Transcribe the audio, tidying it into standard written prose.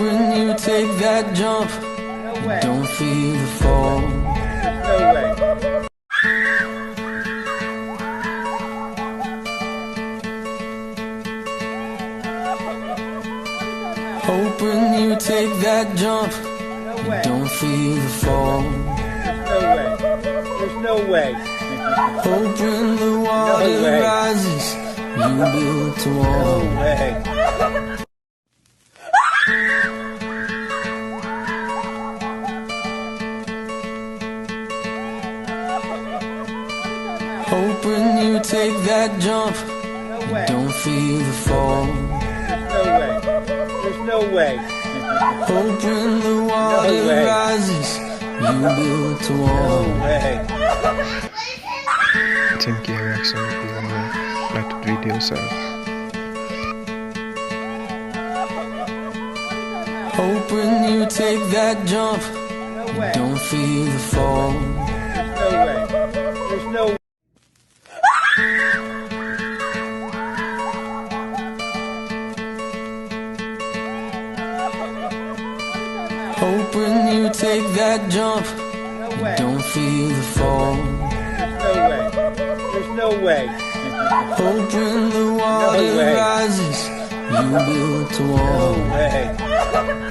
Hoping you take that jump, don't feel the fall. No way. Hoping you take that jump, don't feel the fall. No way. There's no way. Hoping the water rises, you built a wall. No way. Hoping you take that jump, don't feel the fall. No way. There's no way. Hoping the water rises, you built a wall. No way. Thank you reaction if you like the video, so Hoping you take that jump, don't feel the fall. No way. There's no way. Hoping you take that jump, don't feel the fall. No way. There's no way. Hoping the water rises, you built a wall. No way.